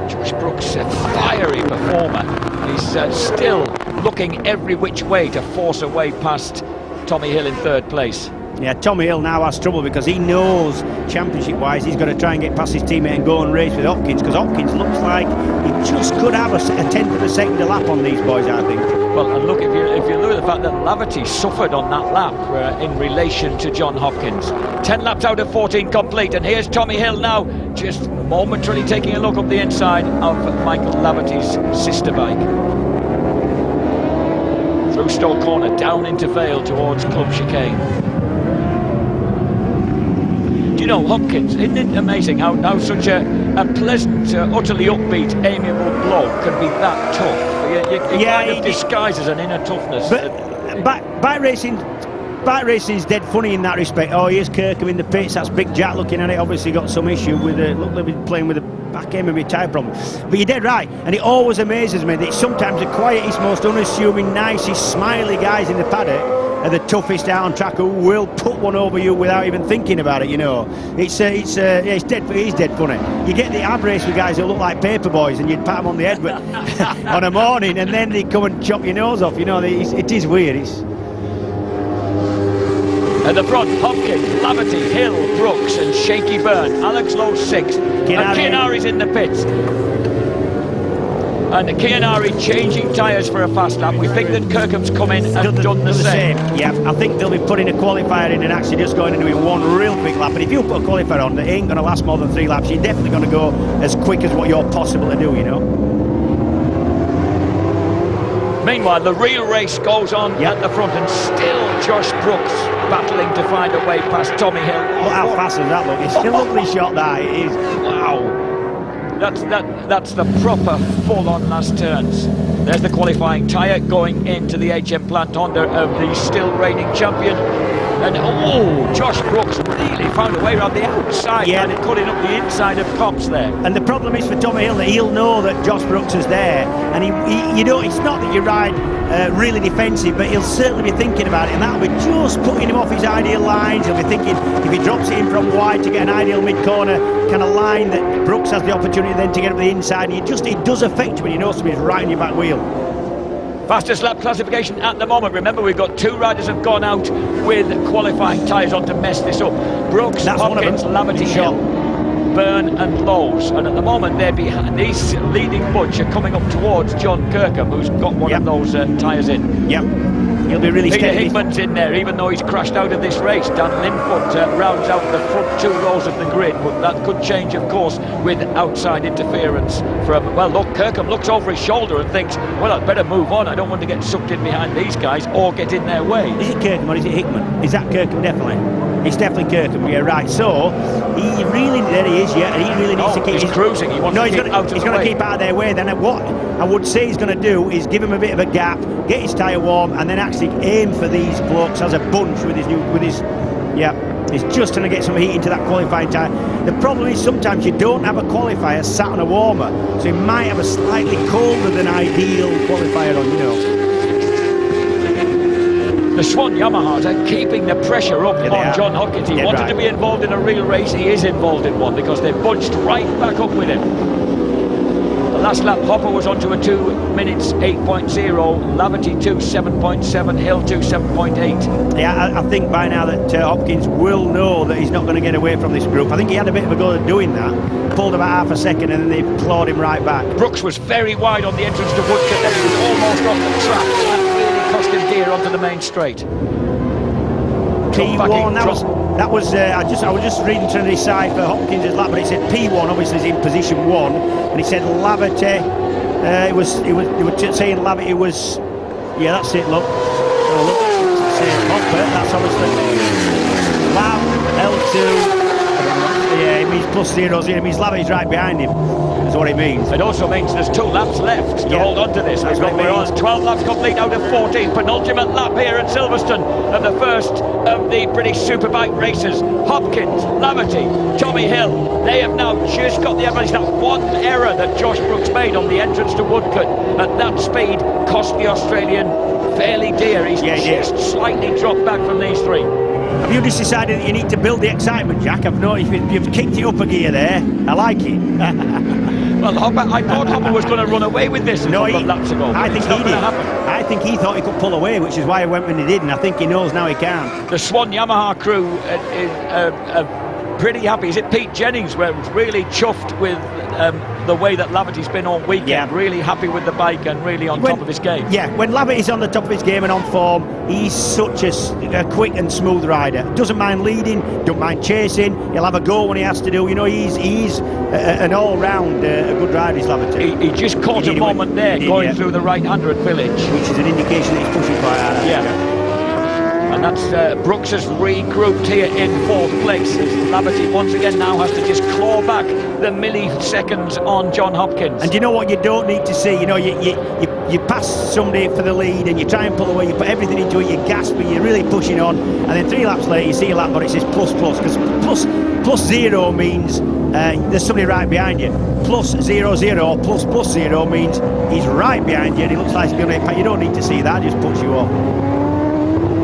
H: Josh Brooks, a fiery performer. He's still looking every which way to force a way past Tommy Hill in third place.
B: Yeah, Tommy Hill now has trouble because he knows championship-wise he's got to try and get past his teammate and go and race with Hopkins, because Hopkins looks like he just could have a tenth of a second a lap on these boys, I think.
H: Well, and look, if you look at the fact that Laverty suffered on that lap in relation to John Hopkins. 10 laps out of 14 complete, and here's Tommy Hill now, just momentarily taking a look up the inside of Michael Laverty's sister bike. Through Stowe Corner, down into Vale towards Club Chicane. You know, Hopkins, isn't it amazing how such a pleasant, utterly upbeat, amiable bloke can be that tough? He kind of disguises an inner toughness.
B: But bike racing's dead funny in that respect. Oh, here's Kirkham in the pits, that's Big Jack looking at it, obviously got some issue with it, look like he's playing with a back end, maybe a tyre problem. But you're dead right, and it always amazes me that sometimes the quietest, most unassuming, nicest, smiley guys in the paddock are the toughest out on track, who will put one over you without even thinking about it, you know. It's dead funny. You get the ab race with guys who look like paper boys and you'd pat them on the head on a morning, and then they come and chop your nose off, you know. It is weird.
H: At the front, Hopkins, Laverty, Hill, Brooks and Shaky Byrne. Alex Lowe 6th. And Kianari's in the pits. And Kianari changing tyres for a fast lap. We think that Kirkham's come in and done the same.
B: Yeah, I think they'll be putting a qualifier in and actually just going and doing one real quick lap. And if you put a qualifier on that ain't going to last more than 3 laps, you're definitely going to go as quick as what you're possible to do, you know.
H: Meanwhile, the real race goes on at the front, and still Josh Brooks battling to find a way past Tommy Hill.
B: Look how fast does that look? It's a lovely shot, that it is.
H: Wow. That's the proper full-on last turns. There's the qualifying tyre going into the HM Plant Honda of the still reigning champion. And oh, Josh Brooks really found a way around the outside, and cutting up the inside of Cops there.
B: And the problem is for Tommy Hill that he'll know that Josh Brooks is there, and he you know, it's not that you ride really defensive, but he'll certainly be thinking about it, and that'll be just putting him off his ideal lines. He'll be thinking if he drops it in from wide to get an ideal mid-corner kind of line, that Brooks has the opportunity then to get up the inside, and it does affect you when you know somebody's right on your back wheel.
H: Fastest lap classification at the moment. Remember, we've got 2 riders have gone out with qualifying tyres on to mess this up. Brooks, Hopkins, Laverty, Hill, Byrne and Lowes. And at the moment, they're behind. These leading bunch are coming up towards John Kirkham, who's got one of those tyres in.
B: Yep. He'll be really
H: Peter
B: steady.
H: Hickman's in there, even though he's crashed out of this race. Dan Linfoot rounds out the front 2 rows of the grid, but that could change, of course, with outside interference from, well, look, Kirkham looks over his shoulder and thinks, well, I'd better move on. I don't want to get sucked in behind these guys or get in their way.
B: Is it Kirkham or is it Hickman? Is that Kirkham, definitely? It's definitely Kirkham, yeah, right. So, he really, there he is, yeah, and he really needs to keep...
H: He's cruising, he wants to keep out of the way.
B: He's going to keep out of their way. Then what I would say he's going to do is give him a bit of a gap, get his tyre warm, and then actually aim for these blocks as a bunch with his he's just trying to get some heat into that qualifying tyre. The problem is sometimes you don't have a qualifier sat on a warmer, so he might have a slightly colder than ideal qualifier on, you know.
H: The Swan Yamahas are keeping the pressure up on John Hopkins. He wanted to be involved in a real race. He is involved in one because they bunched right back up with him. The last lap, Hopper was onto a 2 minutes 8.0, Laverty 2:7.7, Hill 2:7.8.
B: Yeah, I think by now that Hopkins will know that he's not going to get away from this group. I think he had a bit of a go at doing that, pulled about half a second, and then they clawed him right back.
H: Brooks was very wide on the entrance to Woodcote, then he was almost off the track. That really cost him dear onto the main straight.
B: P1, that was I was just reading to the side for Hopkins' lap, but it said P1 obviously is in position 1, and it said Laverty. It was saying Laverty was, yeah, that's it. Look, Hopper. That's obviously Lav L2. Yeah, it means +0. It means Laverty's right behind him. That's what it means.
H: It also means there's 2 laps left to hold on to this. That's what we're on. 12 laps complete out of 14. Penultimate lap here at Silverstone of the first of the British Superbike races. Hopkins, Laverty, Tommy Hill. They have now just got the evidence. That one error that Josh Brooks made on the entrance to Woodcote at that speed cost the Australian fairly dear. He's just slightly dropped back from these three.
B: Have you just decided that you need to build the excitement, Jack? I've noticed you've kicked it up a gear there. I like it.
H: Well, I thought Hopper was going to run away with this a couple of laps ago.
B: I think he did. I think he thought he could pull away, which is why he went when he did, and I think he knows now he can.
H: The Swan Yamaha crew is pretty happy. Is it Pete Jennings was really chuffed with the way that Laverty's been all weekend?
B: Yeah.
H: Really happy with the bike and really on top of his game.
B: Yeah, when Laverty's on the top of his game and on form, he's such a quick and smooth rider. Doesn't mind leading, don't mind chasing. He'll have a go when he has to do. You know, he's an all-round a good rider, is Laverty.
H: He just caught a moment there going through the right-hander at Village.
B: Which is an indication that he's pushing quite hard.
H: Yeah. And that's Brooks has regrouped here in 4th place as Laverty once again now has to just claw back the milliseconds on John Hopkins.
B: And you know what you don't need to see? You know, you pass somebody for the lead and you try and pull away, you put everything into it, you're gasping, you're really pushing on, and then 3 laps later you see a lap but it says plus, because plus 0 means there's somebody right behind you. Plus 0 0 plus 0 means he's right behind you and he looks like he's going to impact. You don't need to see that, it just puts you off.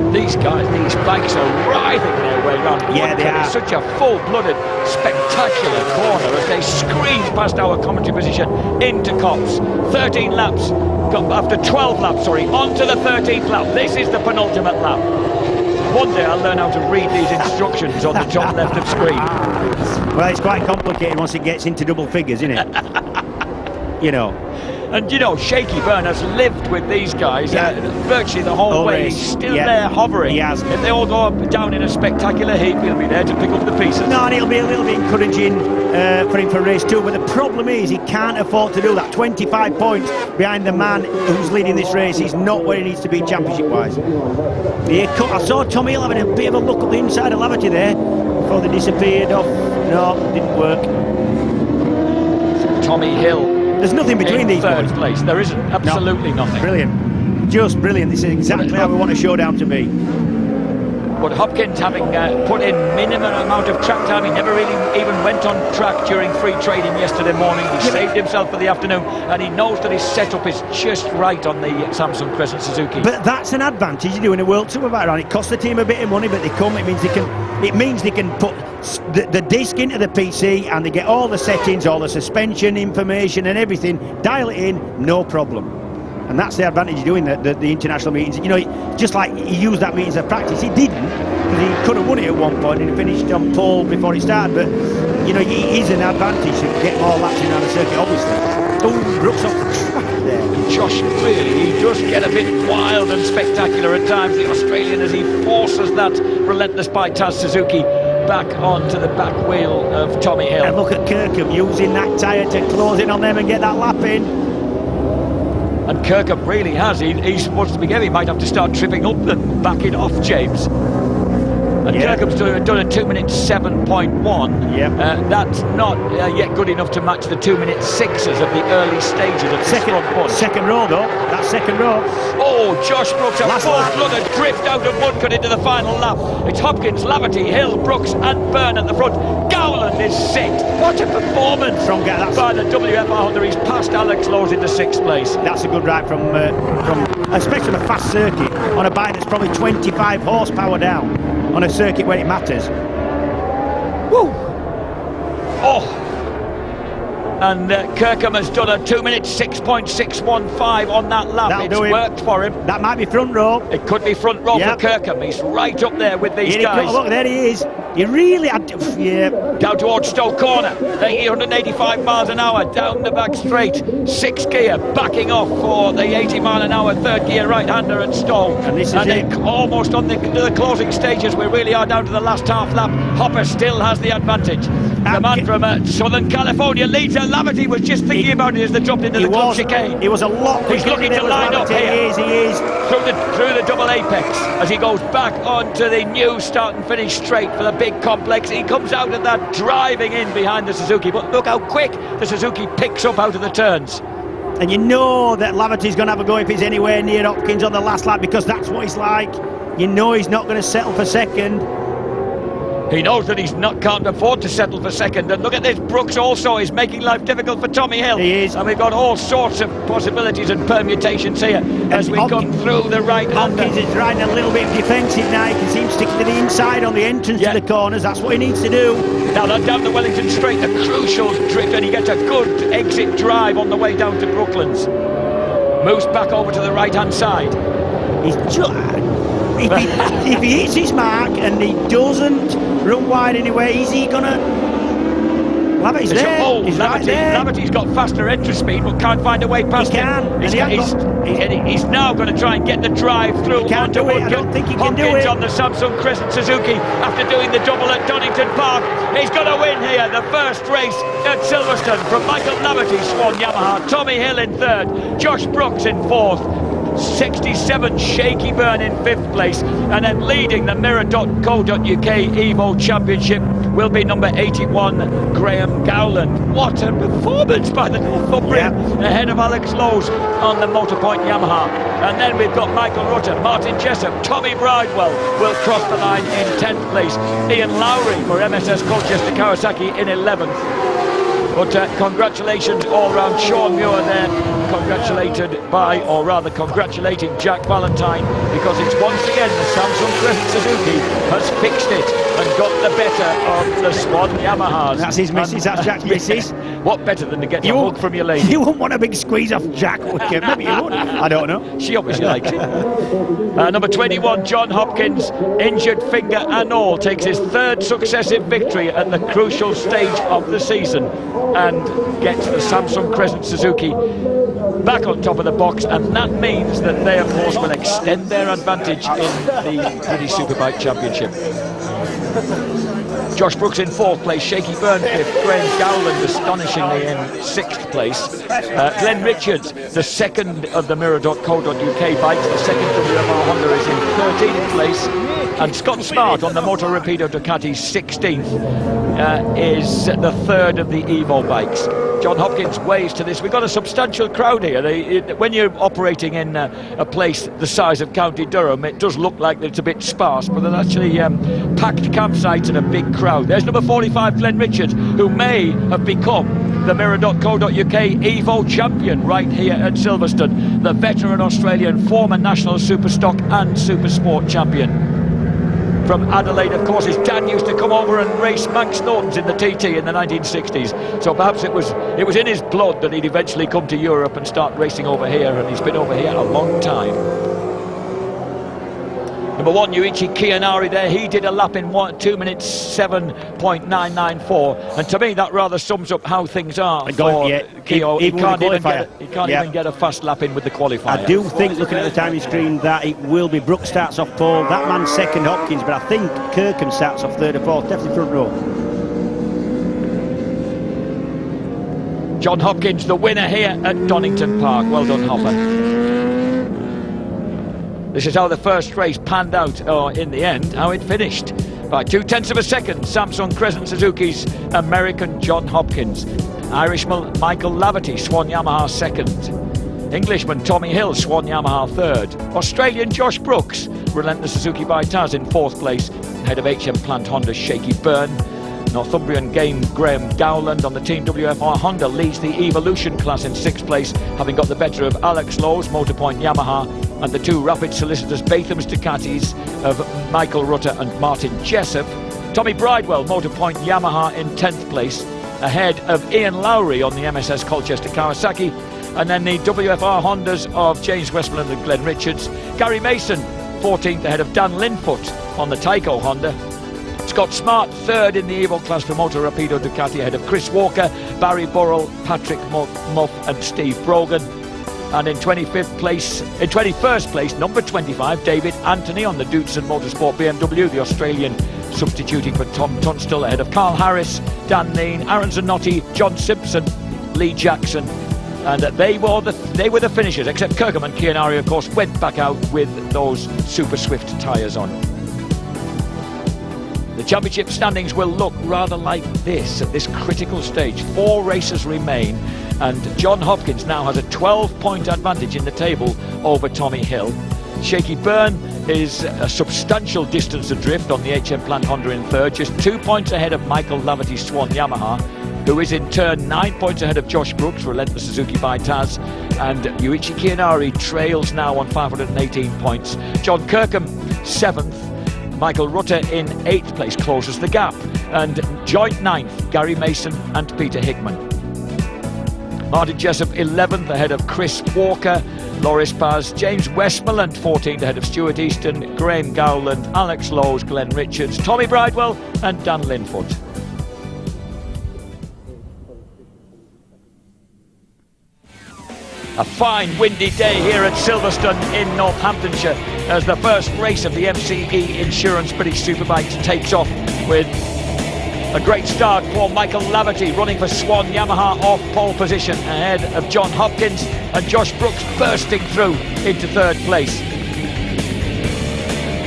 H: These guys, these bikes are writhing their way around.
B: Yeah, they are.
H: It's such a full-blooded, spectacular corner as they squeeze past our commentary position into Copse. 13 laps, after 12 laps, onto the 13th lap. This is the penultimate lap. One day I'll learn how to read these instructions on the top left of screen.
B: Well, it's quite complicated once it gets into double figures, isn't it? You know.
H: And you know, Shaky Byrne has lived with these guys virtually the whole way. He's still there hovering.
B: He has.
H: If they all go up down in a spectacular heap, he'll be there to pick up the pieces.
B: No, and it'll be a little bit encouraging for him for race 2. But the problem is he can't afford to do that. 25 points behind the man who's leading this race. He's not where he needs to be championship-wise. I saw Tommy Hill having a bit of a look at the inside of Laverty there before they disappeared off. No, didn't work.
H: Tommy Hill.
B: There's nothing between these boys.
H: Place. There isn't. Absolutely nothing.
B: Brilliant. Just brilliant. This is exactly how we want a showdown to be.
H: But Hopkins, having put in minimum amount of track time, he never really even went on track during free trading yesterday morning. He saved himself for the afternoon, and he knows that his setup is just right on the Samsung Crescent Suzuki.
B: But that's an advantage of doing a World Superbike on. It costs the team a bit of money, but they come. It means they can put the disc into the PC, and they get all the settings, all the suspension information, and everything. Dial it in, no problem. And that's the advantage of doing the international meetings. You know, just like he used that meetings of practice, he didn't, because he could have won it at one point and he finished on pole before he started. But you know, he is an advantage to get more laps in on the circuit, obviously. Oh, Brooks off the track there.
H: Josh, really, he does get a bit wild and spectacular at times, the Australian, as he forces that relentless by Taz Suzuki back onto the back wheel of Tommy Hill.
B: And look at Kirkham using that tyre to close in on them and get that lap in.
H: And Kirkham really has. He's supposed to be getting. He might have to start tripping up and backing off James. And Kirkham's done a 2 minute 7.1.
B: Yep.
H: That's not yet good enough to match the 2 minute 6s of the early stages of the front bunch.
B: Second row though. That's second row.
H: Oh, Josh Brooks, a full-blooded drift out of Woodcote into the final lap. It's Hopkins, Laverty, Hill, Brooks and Byrne at the front. Gowland is 6th. What a performance by the WFR Honda. He's passed Alex Lowe's into 6th place.
B: That's a good ride from especially on a fast circuit, on a bike that's probably 25 horsepower down, on a circuit where it matters. Woo!
H: Oh! And Kirkham has done a 2 minute 6.615 on that lap. It's worked for him.
B: That might be front row.
H: It could be front row for Kirkham. He's right up there with these guys.
B: Look, there he is. He really had
H: down towards Stoke Corner. 185 miles an hour down the back straight. 6th gear backing off for the 80 mile an hour 3rd gear right-hander at Stowe.
B: And this is
H: almost on the closing stages. We really are down to the last half lap. Hopper still has the advantage. The man from Southern California leads. Laverty was just thinking about it as they dropped into the club chicane.
B: He was a lot.
H: He's looking to line up here.
B: He is.
H: Through the double apex as he goes back onto the new start and finish straight for the big complex. He comes out of that driving in behind the Suzuki, but look how quick the Suzuki picks up out of the turns.
B: And you know that Laverty's going to have a go if he's anywhere near Hopkins on the last lap, because that's what he's like. You know he's not going to settle for second.
H: He knows that can't afford to settle for second. And look at this, Brooks also is making life difficult for Tommy Hill.
B: He is.
H: And we've got all sorts of possibilities and permutations here as we come through the right-hander.
B: Hopkins is riding a little bit defensive now. He can seem to stick to the inside on the entrance to the corners. That's what he needs to do.
H: Now down the Wellington Straight, the crucial drift, and he gets a good exit drive on the way down to Brooklands. Moves back over to the right-hand side.
B: He's if he hits his mark and he doesn't run wide anyway, is he gonna? Laverty's there.
H: Oh,
B: he's right there.
H: Laverty's got faster entry speed, but can't find a way past him. He's now going to try and get the drive through.
B: He can't do it. I don't think he can do it.
H: On the Samsung Crescent Suzuki after doing the double at Donington Park. He's going to win here the first race at Silverstone from Michael Laverty, Swan Yamaha. Tommy Hill in third. Josh Brooks in fourth. 67 Shaky Byrne in fifth place, and then leading the Mirror.co.uk Evo Championship will be number 81 Graham Gowland. What a performance by the Northumbrian, ahead of Alex Lowe's on the Motorpoint Yamaha. And then we've got Michael Rutter, Martin Jessup, Tommy Bridewell will cross the line in 10th place. Ian Lowry for MSS Colchester Kawasaki in 11th. But congratulations all round. Sean Muir there congratulating Jack Valentine, because it's once again the Samsung Crescent Suzuki has fixed it and got the better of the Swan Yamahas.
B: That's his missus, that's Jack's missus.
H: What better than to get a hug from your lady?
B: You wouldn't want a big squeeze off Jack, would you? Maybe you would. I don't know.
H: She obviously likes it. Number 21, John Hopkins, injured finger and all, takes his third successive victory at the crucial stage of the season and gets the Samsung Crescent Suzuki back on top of the box, and that means that they, of course, will extend their advantage in the British Superbike Championship. Josh Brooks in fourth place, Shaky Byrne fifth, Graham Gowland astonishingly in sixth place. Glenn Richards, the second of the Mirror.co.uk bikes, the second WMR Honda, is in 13th place. And Scott Smart on the Moto Rapido Ducati 16th is the third of the Evo bikes. John Hopkins waves to this. We've got a substantial crowd here. When you're operating in a place the size of County Durham, it does look like it's a bit sparse, but there's actually packed campsites and a big crowd. There's number 45, Glenn Richards, who may have become the Mirror.co.uk Evo champion right here at Silverstone. The veteran Australian, former national Superstock and Supersport champion. From Adelaide, of course, his dad used to come over and race Max Norton's in the TT in the 1960s. So perhaps it was in his blood that he'd eventually come to Europe and start racing over here, and he's been over here a long time. Number one, Yuichi Kianari there, he did a lap in 2 minutes 7.994, and to me that rather sums up how things are for Kio. He can't even get a fast lap in with the qualifier.
B: I do think, looking at the timing screen, that it will be Brooks starts off pole, that man's second, Hopkins, but I think Kirkham starts off third or fourth, definitely front row.
H: John Hopkins, the winner here at Donington Park. Well done, Hopper. This is how the first race panned out, or in the end, how it finished. By 0.2 of a second, Samsung Crescent Suzuki's American John Hopkins. Irishman Michael Laverty, Swan Yamaha second. Englishman Tommy Hill, Swan Yamaha third. Australian Josh Brooks, Relentless Suzuki by Taz in fourth place, ahead of HM Plant Honda's Shaky Byrne. Northumbrian Graham Gowland on the Team WFR Honda leads the Evolution class in sixth place, having got the better of Alex Lowe's Motorpoint Yamaha and the two Rapid Solicitors Batham's Ducatis of Michael Rutter and Martin Jessup. Tommy Bridewell, Motorpoint Yamaha in 10th place, ahead of Ian Lowry on the MSS Colchester Kawasaki, and then the WFR Hondas of James Westmoreland and Glenn Richards. Gary Mason, 14th, ahead of Dan Linfoot on the Tyco Honda. Scott Smart, third in the Evo class for Moto Rapido Ducati, ahead of Chris Walker, Barry Burrell, Patrick Muff and Steve Brogan. And in 21st place, number 25, David Anthony on the Dootson Motorsport BMW, the Australian substituting for Tom Tunstall, ahead of Carl Harris, Dan Lean, Aaron Zanotti, John Simpson, Lee Jackson. And they were the finishers, except Kirkham and Kianari, of course, went back out with those Super Swift tyres on. The championship standings will look rather like this at this critical stage. 4 races remain, and John Hopkins now has a 12-point advantage in the table over Tommy Hill. Shaky Byrne is a substantial distance adrift on the HM Plant Honda in third, just 2 points ahead of Michael Laverty's Swan Yamaha, who is in turn 9 points ahead of Josh Brooks, relentless Suzuki by Taz, and Yuichi Kianari trails now on 518 points. John Kirkham 7th, Michael Rutter in 8th place, closes the gap, and joint 9th, Gary Mason and Peter Hickman. Martin Jessup 11th ahead of Chris Walker, Loris Paz, James Westmoreland 14th ahead of Stuart Easton, Graham Gowland, Alex Lowes, Glenn Richards, Tommy Bridewell and Dan Linfoot. A fine windy day here at Silverstone in Northamptonshire as the first race of the MCE Insurance British Superbikes takes off, with a great start for Michael Laverty running for Swan Yamaha off pole position ahead of John Hopkins, and Josh Brooks bursting through into third place.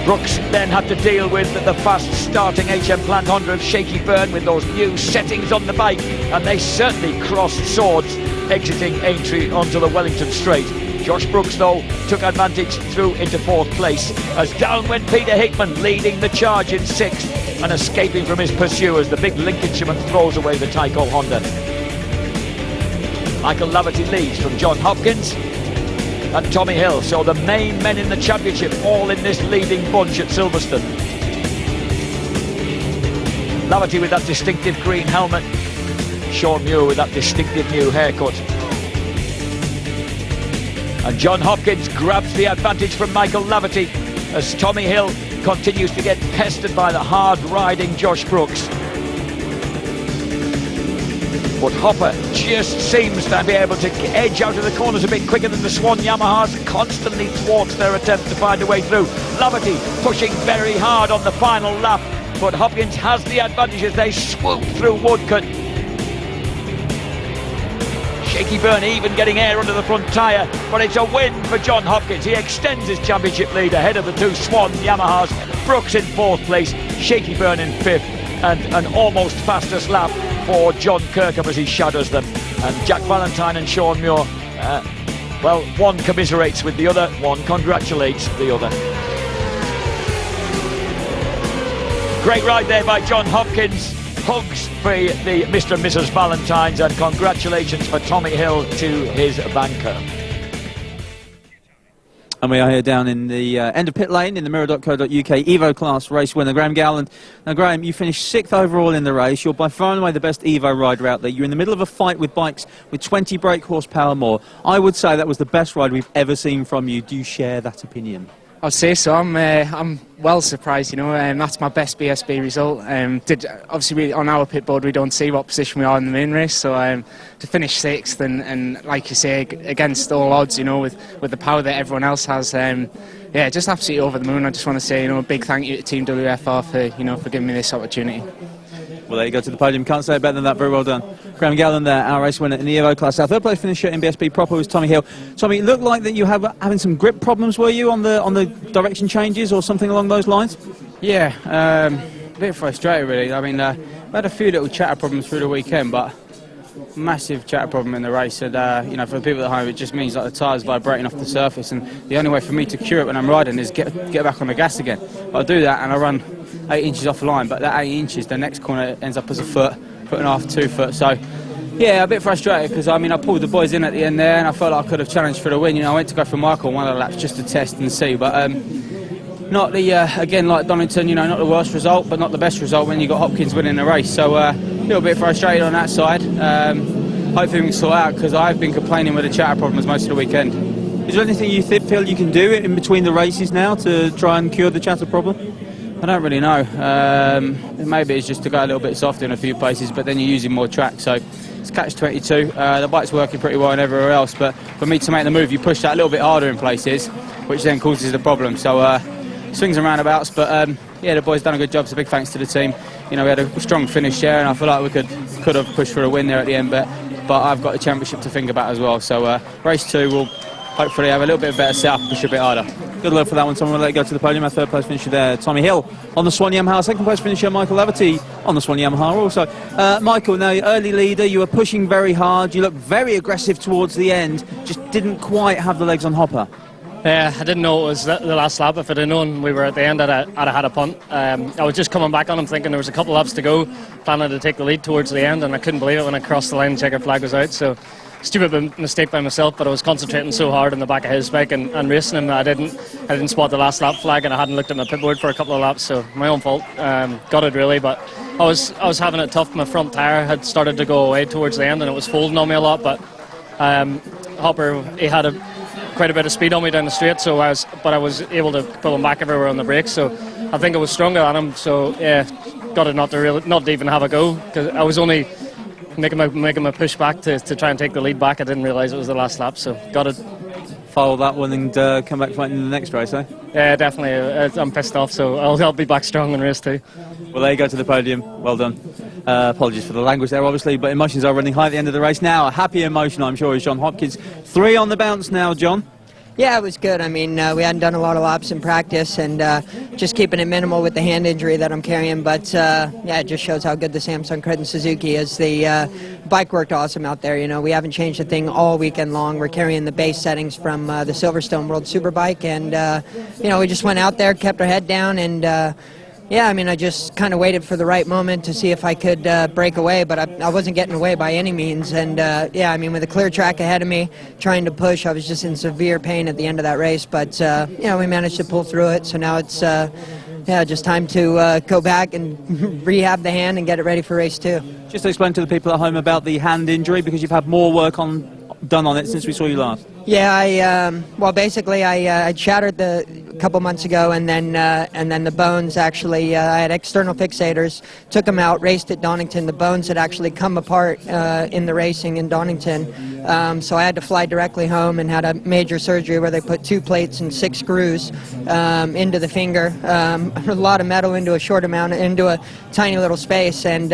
H: Brooks then had to deal with the fast starting HM Plant Honda of Shaky Byrne with those new settings on the bike, and they certainly crossed swords exiting Aintree onto the Wellington Straight. Josh Brooks though took advantage through into fourth place as down went Peter Hickman, leading the charge in sixth and escaping from his pursuers. The big Lincolnshireman throws away the Tyco Honda. Michael Laverty leads from John Hopkins and Tommy Hill, so the main men in the championship all in this leading bunch at Silverstone. Laverty with that distinctive green helmet, Sean Muir with that distinctive new haircut. And John Hopkins grabs the advantage from Michael Laverty as Tommy Hill continues to get pestered by the hard-riding Josh Brooks. But Hopper just seems to be able to edge out of the corners a bit quicker than the Swan Yamahas, constantly thwarts their attempt to find a way through. Laverty pushing very hard on the final lap, but Hopkins has the advantage as they swoop through Woodcut. Shaky Byrne even getting air under the front tyre, but it's a win for John Hopkins. He extends his championship lead ahead of the two Swan Yamahas. Brooks in fourth place, Shaky Byrne in fifth, and an almost fastest lap for John Kirkham as he shadows them. And Jack Valentine and Sean Muir, well, one commiserates with the other, one congratulates the other. Great ride there by John Hopkins. Hugs for the Mr. and Mrs. Valentines, and congratulations for Tommy Hill to his banker.
A: And we are here down in the end of pit lane in the Mirror.co.uk Evo class race winner, Graham Gowland. Now, Graham, you finished 6th overall in the race. You're by far and away the best Evo rider out there. You're in the middle of a fight with bikes with 20 brake horsepower more. I would say that was the best ride we've ever seen from you. Do you share that opinion?
I: I'd say so. I'm well surprised, you know. That's my best BSB result. Obviously, on our pit board, we don't see what position we are in the main race. So to finish 6th and like you say, against all odds, you know, with the power that everyone else has, yeah, just absolutely over the moon. I just want to say, you know, a big thank you to Team WFR for giving me this opportunity.
A: Well, there you go to the podium. Can't say it better than that. Very well done. Graham Gowland there, our race winner in the Evo class. Our third place finisher in BSB proper was Tommy Hill. Tommy, it looked like that you have having some grip problems, were you, on the direction changes or something along those lines?
J: Yeah, a bit frustrated really. I mean, we had a few little chatter problems through the weekend, but massive chatter problem in the race. And you know, for the people at home, it just means like the tyres vibrating off the surface, and the only way for me to cure it when I'm riding is get back on the gas again. But I do that and I run 8 inches off the line, but that 8 inches, the next corner ends up as a foot and a half, 2 foot. So yeah, a bit frustrated because I mean I pulled the boys in at the end there, and I felt like I could have challenged for the win. You know, I went to go for Michael on one of the laps just to test and see, but not the again, like Donington, you know, not the worst result, but not the best result when you got Hopkins winning the race. So a little bit frustrated on that side. Hopefully we can sort out, because I've been complaining with the chatter problems most of the weekend.
A: Is there anything you feel you can do in between the races now to try and cure the chatter problem?
J: I don't really know. Maybe it's just to go a little bit softer in a few places, but then you're using more track, so it's catch-22. The bike's working pretty well and everywhere else, but for me to make the move, you push that a little bit harder in places, which then causes the problem. So swings and roundabouts, but yeah, the boys done a good job, so big thanks to the team. You know, we had a strong finish there, and I feel like we could have pushed for a win there at the end, but I've got the championship to think about as well. So race 2 will hopefully have a little bit better setup, push a bit harder.
A: Good luck for that one, Tommy. We'll let you go to the podium. Our third place finisher there, Tommy Hill on the Swan Yamaha. Second place finisher, Michael Laverty on the Swan Yamaha also. Michael, now early leader, you were pushing very hard. You looked very aggressive towards the end. Just didn't quite have the legs on Hopper.
G: I didn't know it was the last lap. If I'd have known we were at the end, I'd have had a punt. I was just coming back on him thinking there was a couple laps to go, planning to take the lead towards the end, and I couldn't believe it when I crossed the line and checkered flag was out. So stupid mistake by myself, but I was concentrating so hard in the back of his bike and racing him that I didn't spot the last lap flag, and I hadn't looked at my pit board for a couple of laps, so my own fault. Got it really, but I was having it tough. My front tyre had started to go away towards the end and it was folding on me a lot, but Hopper, he had quite a bit of speed on me down the straight, but I was able to pull him back everywhere on the brakes, so I think I was stronger than him. So yeah, got it not to even have a go, because I was only making my push back to try and take the lead back. I didn't realise it was the last lap, so got it.
A: Follow that one and come back fighting in the next race, eh?
G: Yeah, definitely. I'm pissed off, so I'll be back strong in race 2.
A: Well, there you go to the podium. Well done. Apologies for the language there, obviously, but emotions are running high at the end of the race. Now, a happy emotion, I'm sure, is John Hopkins. 3 on the bounce now, John.
K: Yeah, it was good. I mean, we hadn't done a lot of laps in practice, and just keeping it minimal with the hand injury that I'm carrying. But yeah, it just shows how good the Samsung Credit Suzuki is. The bike worked awesome out there. You know, we haven't changed a thing all weekend long. We're carrying the base settings from the Silverstone World Superbike, and you know, we just went out there, kept our head down, and yeah, I mean, I just kind of waited for the right moment to see if I could break away, but I wasn't getting away by any means. And yeah, I mean, with a clear track ahead of me, trying to push, I was just in severe pain at the end of that race. But you know, we managed to pull through it. So now it's yeah, just time to go back and rehab the hand and get it ready for race 2.
A: Just explain to the people at home about the hand injury, because you've had more work done on it since we saw you last.
K: Yeah, well, basically, I shattered a couple months ago, and then the bones actually, I had external fixators, took them out, raced at Donington. The bones had actually come apart in the racing in Donington, so I had to fly directly home and had a major surgery where they put 2 plates and 6 screws into the finger, a lot of metal into a short amount, into a tiny little space, and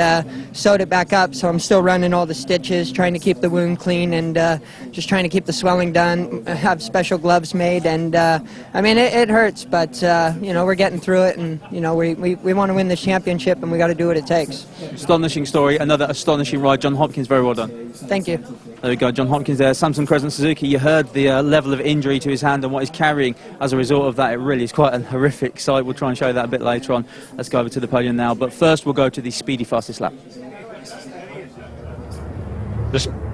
K: sewed it back up. So I'm still running all the stitches, trying to keep the wound clean, and just trying to keep the swelling done, have special gloves made, and I mean, it hurts, but you know, we're getting through it, and you know, we want to win this championship, and we got to do what it takes.
A: Astonishing story, another astonishing ride. John Hopkins, very well done.
K: Thank you.
A: There we go, John Hopkins there, Samsung Crescent Suzuki. You heard the level of injury to his hand and what he's carrying as a result of that. It really is quite a horrific sight. We'll try and show that a bit later on. Let's go over to the podium now, but first we'll go to the speedy fastest lap.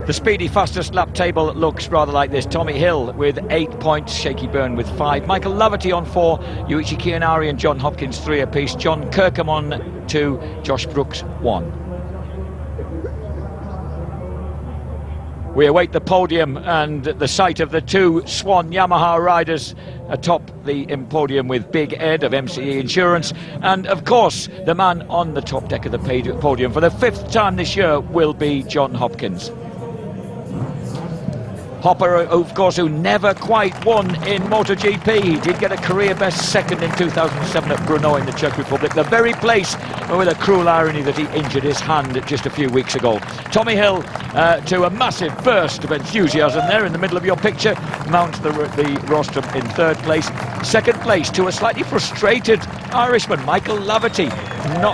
H: The speedy fastest lap table looks rather like this. Tommy Hill with 8 points, Shaky Byrne with 5, Michael Laverty on 4, Yuichi Kiyanari and John Hopkins 3 apiece, John Kirkham on 2, Josh Brooks 1. We await the podium and the sight of the 2 Swan Yamaha riders atop the podium with Big Ed of MCE Insurance, and of course the man on the top deck of the podium for the 5th time this year will be John Hopkins. Hopper, of course, who never quite won in MotoGP. He did get a career best second in 2007 at Brno in the Czech Republic, the very place with a cruel irony that he injured his hand just a few weeks ago. Tommy Hill, to a massive burst of enthusiasm there in the middle of your picture, mounts the rostrum in 3rd place. 2nd place to a slightly frustrated Irishman, Michael Laverty.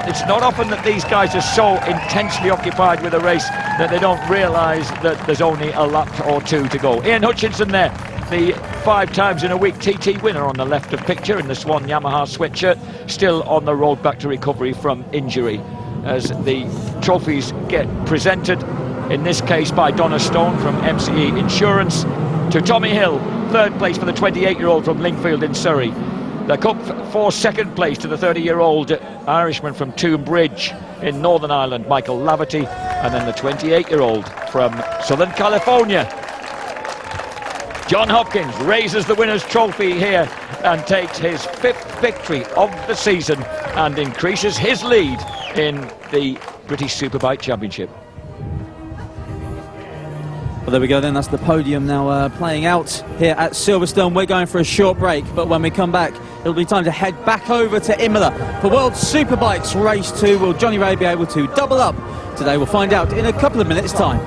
H: It's not often that these guys are so intensely occupied with a race that they don't realise that there's only a lap or 2 to go. Ian Hutchinson there, the 5 times in a week TT winner on the left of picture in the Swan Yamaha sweatshirt, still on the road back to recovery from injury as the trophies get presented, in this case by Donna Stone from MCE Insurance, to Tommy Hill, 3rd place for the 28-year-old from Lingfield in Surrey. The Cup for 2nd place to the 30-year-old Irishman from Tombridge in Northern Ireland, Michael Laverty, and then the 28-year-old from Southern California, John Hopkins, raises the winner's trophy here and takes his 5th victory of the season and increases his lead in the British Superbike Championship.
A: Well, there we go then, that's the podium now playing out here at Silverstone. We're going for a short break, but when we come back, it'll be time to head back over to Imola for World Superbikes Race 2. Will Johnny Ray be able to double up today? We'll find out in a couple of minutes' time.